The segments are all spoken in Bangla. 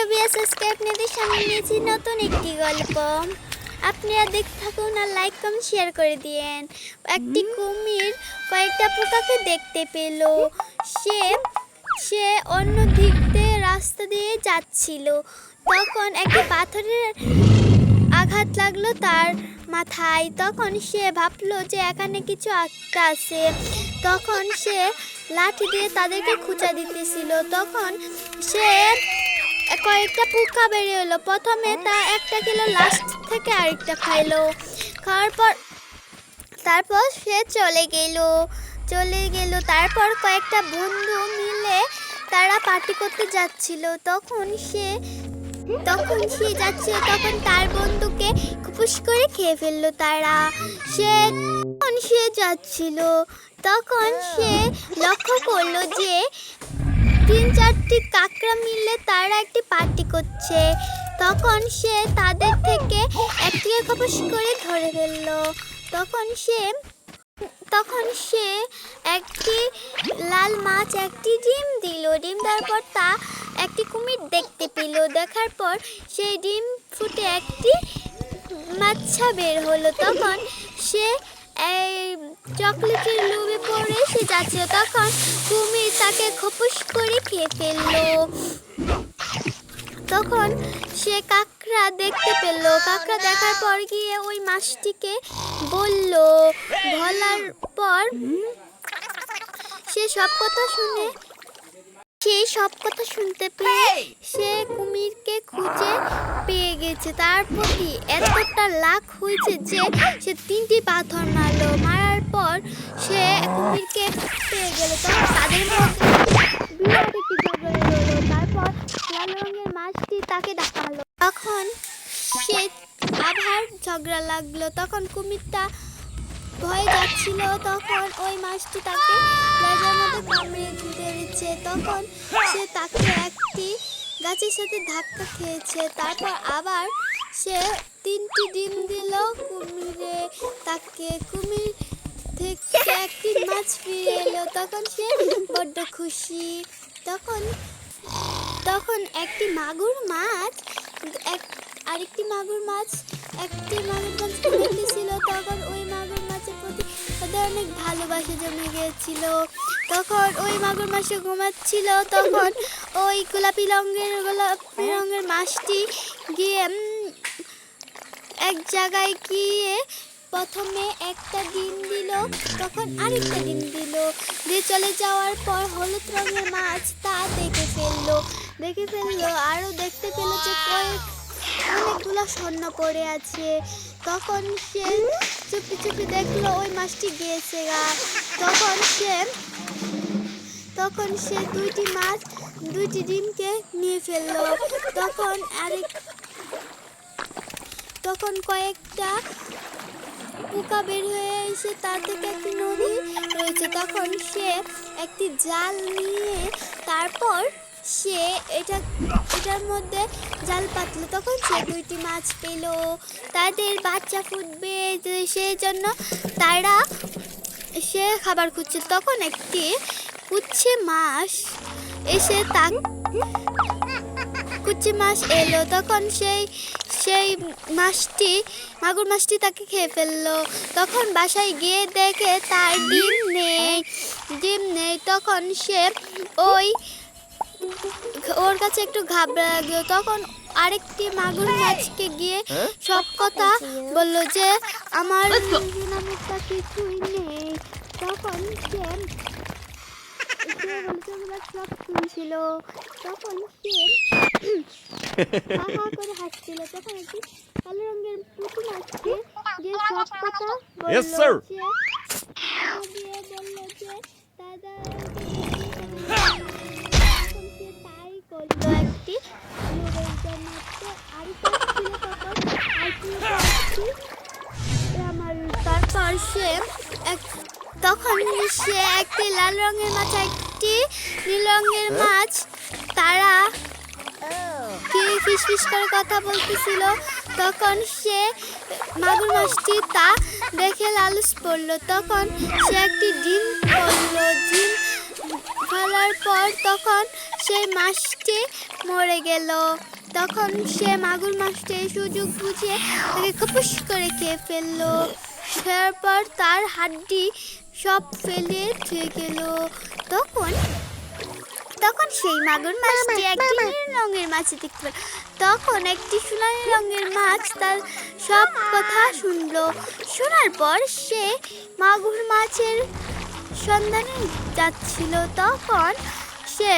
হ্যালো ভিউয়ার্স, আজকে আপনাদের সামনে নিয়েছি নতুন একটি গল্প। আপনারা দেখতে থাকুন আর লাইক কমেন্ট শেয়ার করে দিয়েন। একটি কুমির কয়েকটা পোকাকে দেখতে পেল। সে সে অন্য দিক দিয়ে রাস্তা দিয়ে যাচ্ছিল। তখন একটি পাথরের আঘাত লাগলো তার মাথায়। তখন সে ভাবলো যে এখানে কিছু একটা আছে। তখন সে লাঠি দিয়ে তাদেরকে খোঁচা দিতেছিল। তখন সে কয়েকটা পোকা বেরিয়ে এলো। প্রথমে তা একটা খেলো, লাস্ট থেকে আরেকটা খাইলো। খাওয়ার পর তারপর সে চলে গেল। তারপর কয়েকটা বন্ধু মিলে তারা পার্টি করতে যাচ্ছিল। তখন সে যাচ্ছিল, তখন তার বন্ধুকে খুপুস করে খেয়ে ফেললো তারা। সে যাচ্ছিল, তখন সে লক্ষ্য করলো যে 3-4টি কাকড়া মিলে তারা একটি পার্টি করছে। তখন সে তাদের থেকে একটিকে খপুস করে ধরে ফেললো। তখন সে একটি লাল মাছ একটি ডিম দিল। ডিম দেওয়ার পর তা একটি কুমির দেখতে পেল। দেখার পর সেই ডিম ফুটে একটি বাচ্চা বের হলো। তখন সে চকলেটের লোভে পড়ে সে যাচ্ছিল। তখন কুমির তাকে খপুস করে খেয়ে ফেললো। তখন সে কাকড়া দেখতে পেল। কাকড়া দেখার পর গিয়ে ওই মাছটিকে বলার পর সে সব কথা শুনতে পেয়ে সে কুমিরকে খুঁজে পেয়ে গেছে। তার প্রতি এতটা লাখ হয়েছে যে সে 3টি পাথর মারলো। মারার পর সে কুমিরকে পেয়ে গেল। তখন তাদের মধ্যে বিরাট একটি ঝগড়া হলো। তারপর লাল রঙের মাছটি তাকে ডাকালো। তখন সে আবার ঝগড়া লাগলো। তখন কুমিরটা ভয়ে যাচ্ছিল। তখন ওই মাছটি তাকে লেজের মধ্যে কামড়ে ধরেছে। তখন সে তাকে একটি গাছের সাথে ধাক্কা খেয়েছে। তারপর আবার সে 3টি ডিম দিল কুমিরে। কুমির থেকে একটি মাছ ফিরে এলো। তখন সে বড্ড খুশি। তখন একটি মাগুর মাছ একটি মাগুর মাছ দেখতেছিল। তখন ওই মাগুর মাছের প্রতি তাদের অনেক ভালোবাসা জমে গিয়েছিল। তখন ওই মাগুর মাছটা ঘুমাচ্ছিল। তখন ওই গোলাপি রঙের মাছটি গিয়ে এক জায়গায় গিয়ে প্রথমে একটা ডিম দিল, তখন আরেকটা ডিম দিল। দিয়ে চলে যাওয়ার পর হলুদ রঙের মাছ তা দেখে ফেললো। আরও দেখতে পেল যে অনেকগুলো স্বর্ণ পড়ে আছে। তখন সে চুপি দেখলো ওই মাছটি গিয়েছে গা। তখন সে 2টি ডিমকে নিয়ে ফেললো। তখন কয়েকটা পোকা বের হয়ে এসে তার থেকে একটি নদী রয়েছে। তখন সে একটি জাল নিয়ে তারপর সে এটার মধ্যে জাল পাতলো। তখন সে 2টি মাছ পেল। তাদের বাচ্চা ফুটবে, সেই জন্য সে খাবার খুঁজছে। তখন একটি কুচ্ছে মাছ এলো। তখন সেই মাগুর মাছটি তাকে খেয়ে ফেললো। তখন বাসায় গিয়ে দেখে তার ডিম নেই। তখন সে ওর কাছে একটু ঘাবড়ে লাগলো। তখন আরেকটি মাগুর মাছকে গিয়ে সব কথা বললো যে আমার নামটা কিছুই নেই। তখন সে সব শুনছিল। তখন সে করে হাসছিল। তখন একটি কালো রঙের পুঁটি মাছকে গিয়ে সব কথা বললো যে দাদা তাই করলো। একটি তখন সে একটি লাল রঙের মাছ একটি নীল রঙের মাছ তারা কি ফিসফিস করে কথা বলতেছিল। তখন সে মাগুর মাছটি তা দেখে লালুস পড়লো। তখন সে একটি ডিম ফেলার পর তখন সেই মাছটি মরে গেল। তখন সে মাগুর মাছটি সুযোগ বুঝে তাকে খপুস করে খেয়ে ফেললো। তারপর তার হাড্ডি সব ফেলে ধুয়ে গেল। তখন তখন সেই মাগুর মাছটি একটি নীল রঙের মাছ দেখতে পেল। তখন একটি সোনালী রঙের মাছ তার সব কথা শুনলো। শোনার পর সে মাগুর মাছের সন্ধানে যাচ্ছিল। তখন সে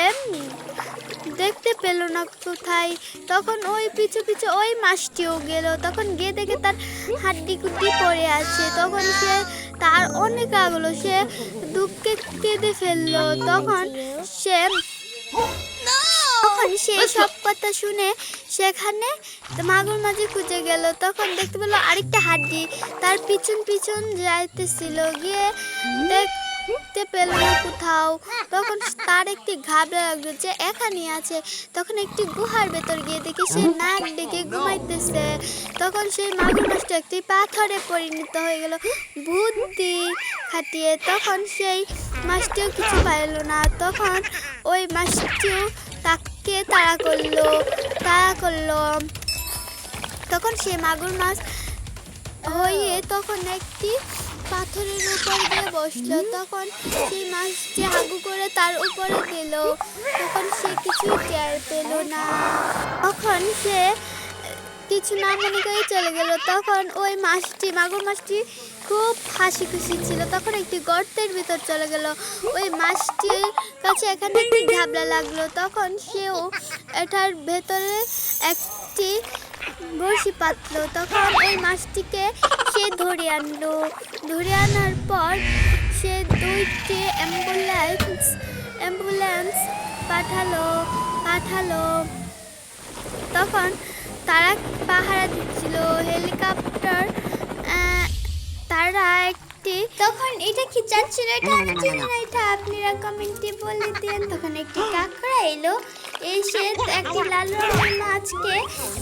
দেখতে পেল না কোথায়। তখন ওই পিছু পিছু ওই মাছটিও গেল। তখন গিয়ে দেখে তার হাড্ডি কুড্ডি পড়ে আছে। তখন সে তার অনেক আগলো, সে দুঃখে কেঁদে ফেললো। তখন সে সব কথা শুনে সেখানে মাগুর মাঝে খুঁজে গেল। তখন দেখতে পেল আরেকটা হাড্ডি তার পিছন পিছন যাইতেছিল, গিয়ে দেখতে পেল না কোথাও। তখন তার একটি ঘাবড়া লাগলো যে এখানে আছে। তখন একটি গুহার ভেতর গিয়ে দেখে সে নাক ডেকে ঘুমাইতেছে। তখন সেই মাগুর মাছটা একটি পাথরে পরিণত হয়ে গেল বুদ্ধি খাটিয়ে। তখন সেই মাছটিও কিছু পাইল না। তখন ওই মাছটিও তাকে তাড়া করলো। তখন সে মাগুর মাছ হয়ে তখন একটি পাথরের উপর গিয়ে বসলো। তখন সেই মাছটি হাগু করে তার উপরে দিল। তখন সে কিছুই টের পেল না। তখন সে কিছু না মনে করে চলে গেল। তখন ওই মাগুর মাছটি খুব হাসি খুশি ছিল। তখন একটি গর্তের ভিতর চলে গেল। ওই মাছটির কাছে এখানে একটি ঘাবড়া লাগলো। তখন সেও এটার ভেতরে একটি বড়শি পাতলো। তখন ওই মাছটিকে সে ধরে আনলো। ধরে আনার পর সে দুইটি অ্যাম্বুলেন্স পাঠালো। তখন তারা পাহারা দিচ্ছিল হেলিকপ্টার। তারা একটি তখন এটা কি যাচ্ছিল, এটা আমি জানি না, এটা আপনারা কমেন্টে বলে দেন। তখন একটি কাঁকড়া এলো, এসে একটি লাল রঙের মাছকে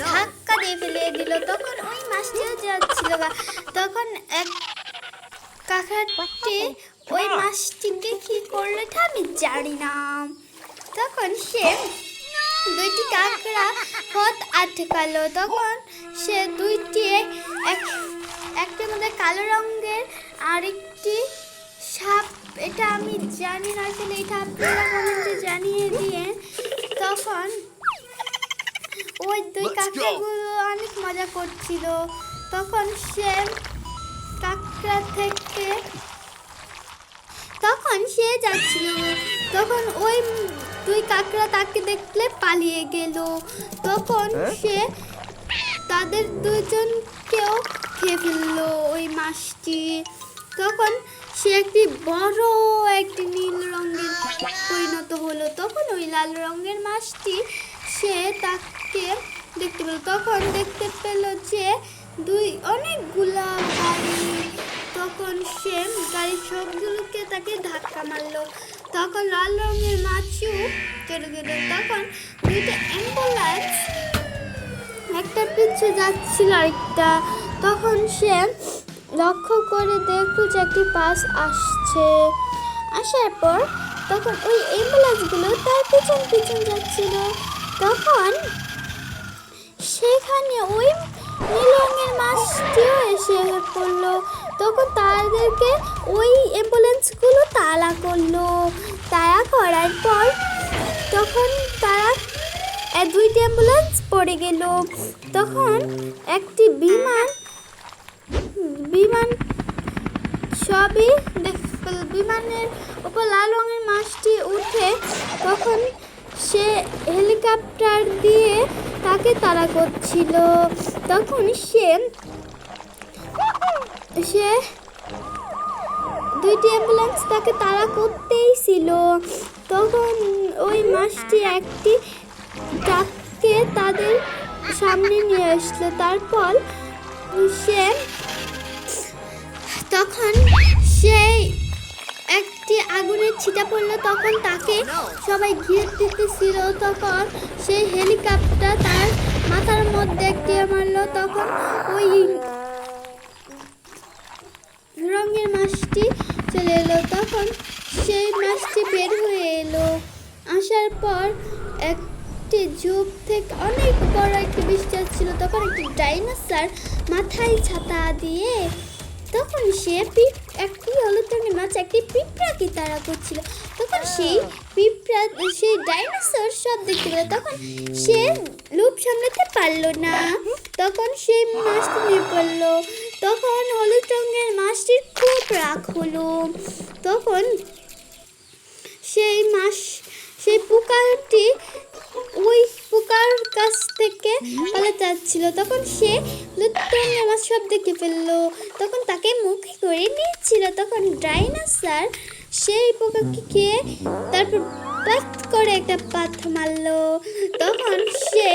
ধাক্কা দিয়ে ফেলে দিল। তখন ওই মাছটিও যাচ্ছিল। তখন এক কাঁকড়াটি ওই মাছটিকে কি করলো এটা আমি জানি না। তখন সে দুইটি কাঁকড়া পথ আটকালো। তখন সে দুইটি একটির মধ্যে কালো রঙের আরেকটি সাপ, এটা আমি জানি না আসলে, এটা আপনারা কমেন্টে জানিয়ে দিয়ে। তখন ওই দুই কাঁকড়াগুলো অনেক মজা করছিল। তখন সে কাঁকড়া থেকে তখন সে যাচ্ছিল। তখন ওই দুই কাঁকড়া তাকে দেখলে পালিয়ে গেল। তখন সে তাদের দুজনকেও খেয়ে ফেললো ওই মাছটি। তখন সে একটি বড় একটি নীল রঙের পরিণত হলো। তখন ওই লাল রঙের মাছটি সে তাকে দেখতে পেল। তখন দেখতে পেল যে অনেকগুলা গাড়ি। তখন সে গাড়ির সবগুলোকে তাকে ধাক্কা মারলো। তখন লাল রঙের মাছও চলে গেল। তখন দুইটা অ্যাম্বুলেন্স একটা পিছু যাচ্ছিল আরেকটা। তখন সে লক্ষ্য করে দেখলো যে একটি বাস আসছে। আসার পর তখন ওই অ্যাম্বুলেন্সগুলো তার পিছন পিছন যাচ্ছিল। তখন সেখানে ওই নীল রঙের মাছটিও এসে পড়লো। তখন তাদেরকে ওই অ্যাম্বুলেন্সগুলো তাড়া করলো। তাড়া করার পর তখন তারা দুইটি অ্যাম্বুলেন্স পড়ে গেল। তখন একটি বিমান সবই বিমানের উপর লাল রঙের মাছটি উঠে। তখন সে হেলিকপ্টার দিয়ে তাকে তাড়া করছিল। তখন সে দুইটি অ্যাম্বুলেন্স তাকে তাড়া করতেই ছিল। তখন ওই মাছটি একটি ট্রাককে তাদের সামনে নিয়ে আসলো। তারপর তখন সেই একটি আগুনের ছিটা পড়লো। তখন তাকে সবাই ঘিরে দিতেছিল। তখন সেই হেলিকপ্টার তার মাথার মধ্যে একটি মারলো। তখন ওই রঙের মাছটি চলে এলো। তখন সেই মাছটি বের হয়ে এলো। আসার পর একটি ঝোপ থেকে অনেক বড় একটি বৃষ্টি ছিল। তখন একটি ডাইনোসর মাথায় ছাতা দিয়ে তখন সে একটি হলুদ রঙের মাছ একটি পিঁপড়াকে তাড়া করছিল। তখন সেই পিঁপড়া সেই ডাইনোসর সব দেখতে পেল। তখন সে লোভ সামলাতে পারলো না, তখন সেই মাছটি নিয়ে পড়লো। তখন হলুদ রঙের মাছটির খুব রাগ হলো। তখন সেই পোকাটি ওই পোকার কাছ থেকে পালাতে যাচ্ছিল। তখন সে লুৎফুঙ্গের মাছ সব দেখে ফেললো। তখন তাকে মুখে করে নিয়েছিল। তখন ডাইনোসর সেই পোকাকে খেয়ে তারপর পাত করে একটা পাথর মারলো। তখন সে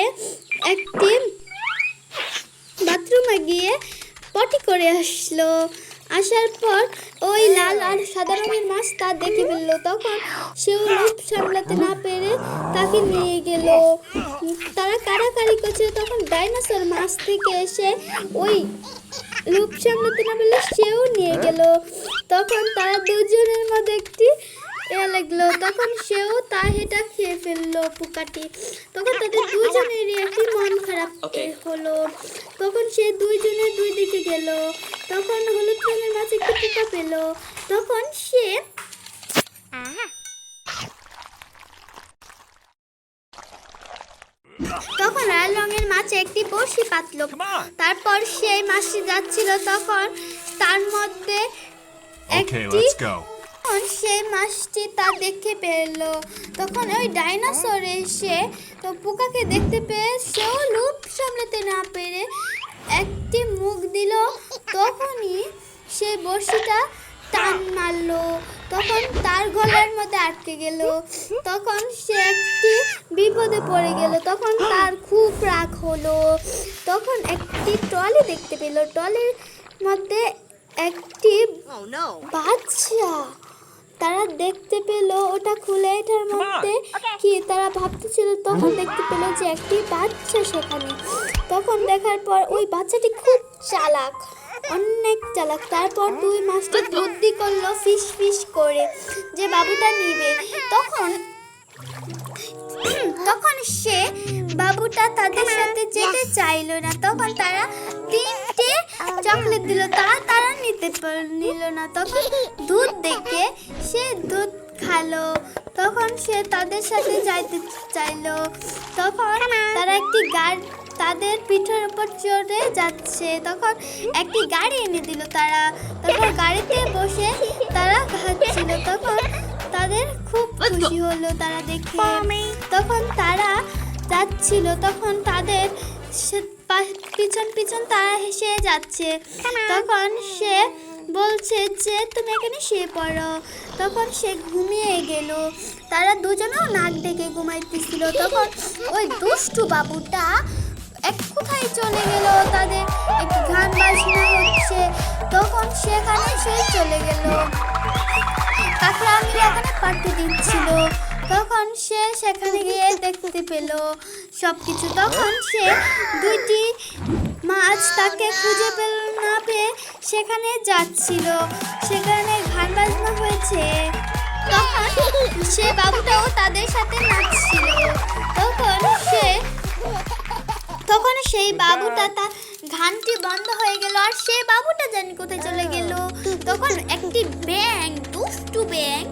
একটি বাথরুমে গিয়ে পটি করে আসলো। আসার পর ওই লাল আর সাদা রঙের মাছ তা দেখে ফেললো। তখন সেও লোভ সামলাতে না পেরে তাকে নিয়ে গেল। তারা কাড়াকাড়ি করছিল। তখন ডাইনোসর মাছ থেকে এসে ওই লোভ সামলাতে না পেরে সেও নিয়ে গেল। তখন তারা দুজনের মধ্যে একটি লাগলো। তখন সেও হেটা খেয়ে ফেললো পোকাটি। তখন তাদের দুজনেরই একটি মন খারাপ হলো। তখন সে দুইজনের দুই দিকে গেল। তখন হলুদ রঙের মাছ একটি পোকা পেল। তখন সে তখন লাল রঙের মাছ একটি বড়শি পাতলো। তারপর সেই মাছটি যাচ্ছিল। তখন তার মধ্যে একটি সেই মাছটি তা দেখে পেল। তখন ওই ডাইনোসর এসে তো পোকাকে দেখতে পেয়ে সেও লোভ সামলাতে না পেরে একটি মুখ দিল। তখনই সেই বড়শিটা টান মারলো। তখন তার গলার মধ্যে আটকে গেল। তখন সে একটি বিপদে পড়ে গেল। তখন তার খুব রাগ হলো। তখন একটি ট্রলি দেখতে পেল। ট্রলির মধ্যে একটি বাচ্চা তারা দেখতে পেল। ওটা খুলে এটার মধ্যে কি তারা ভাবতেছিল। তখন দেখতে পেল যে একটি বাচ্চা সেখানে। তখন দেখার পর ওই বাচ্চাটি খুব চালাক, অনেক চালাক। তারপর দুই মাছটি বুদ্ধি করলো ফিস ফিস করে যে বাবুটা নিবে। তখন সে বাবুটা তাদের সাথে যেতে চাইলো না। তখন তারা 3টে চকলেট দিল, তারা নিল না। তখন দুধ দেখে সে দুধ খালো। তখন সে তাদের সাথে যাইতে চাইলো। তখন তারা একটি তাদের পিঠের উপর চড়ে যাচ্ছে। তখন একটি গাড়ি এনে দিল তারা। তখন গাড়িতে বসে তারা খাচ্ছিল। তখন তাদের খুব খুশি হলো তারা দেখে। তখন তারা যাচ্ছিল। তখন তাদের পিছন পিছন তারা হেসে যাচ্ছে। তখন সে বলছে যে তুমি এখানে শুয়ে পড়ো। তখন সে ঘুমিয়ে গেল। তারা দুজনেও নাক ডেকে ঘুমাইতেছিল। তখন ওই দুষ্টু বাবুটা কোথায় চলে গেল। তাদের একটি গান বাজনা হচ্ছে। তখন সেখানে সে চলে গেল। কাকড়া আমি এখানে পাঠিয়ে দিচ্ছিল। তখন সে সেখানে গিয়ে দেখতে পেল সবকিছু। তখন সে দুইটি মাছ তাকে খুঁজে পেল না পেয়ে সেখানে যাচ্ছিল। সেখানে গান বাজনা হয়েছে। তখন সে বাবুটাও তাদের সাথে নাচছিল। তখন সেই বাবুটা তার ঘানটি বন্ধ হয়ে গেল। আর সেই বাবুটা জানি কোথায় চলে গেল। তখন একটি ব্যাঙ, দুষ্টু ব্যাঙ,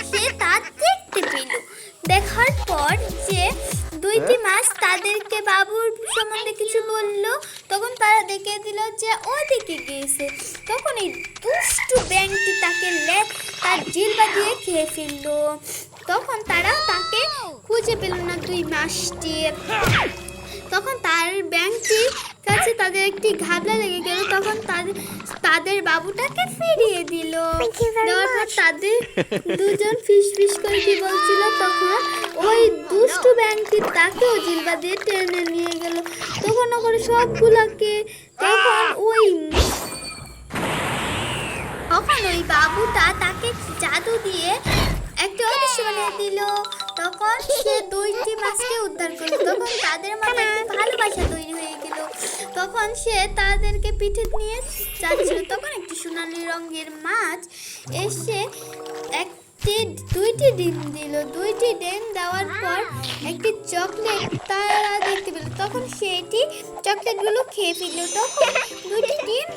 সে তার দেখতে পেল। দেখার পর যে দুইটি মাছ তাদেরকে বাবুর সম্বন্ধে কিছু বলল। তখন তারা দেখে দিল যে ওদিকে গিয়েছে। তখন এই দুষ্টু ব্যাঙটি তাকে তার জিহ্বা দিয়ে খেয়ে ফেলল। তখন তারা তাকে খুঁজে পেল না দুই মাছটি। তখন তার ব্যাঙটির কাছে তাদের একটি ঘাবলা লেগে গেল। তখন তাদের বাবুটাকে ফিরিয়ে দিল। দেওয়ার পর তাদের দুজন ফিস ফিস করে কি বলছিল। তখন ওই দুষ্টু ব্যাঙটি তাকেও জিহ্বা দিয়ে টেনে নিয়ে গেল। তখন ওখানে সবগুলাকে তখন ওই বাবুটা তাকে জাদু দিয়ে একটা অদৃশ্য বানিয়ে দিল। তখন সে দুইটি মাছকে উদ্ধার করলো। তখন তাদের মধ্যে একটা ভালোবাসা তৈরি হয়ে গেল। তখন সে তাদেরকে পিঠে নিয়ে যাচ্ছিল। তখন একটি সোনালী রঙের মাছ এসে একটি দুইটি ডিম দিল। দুইটি ডিম দেওয়ার পর একটি চকলেট তারা দেখতে পেল, তখন সেটি চকলেটগুলো খেয়ে ফেলল। তখন দুইটি ডিম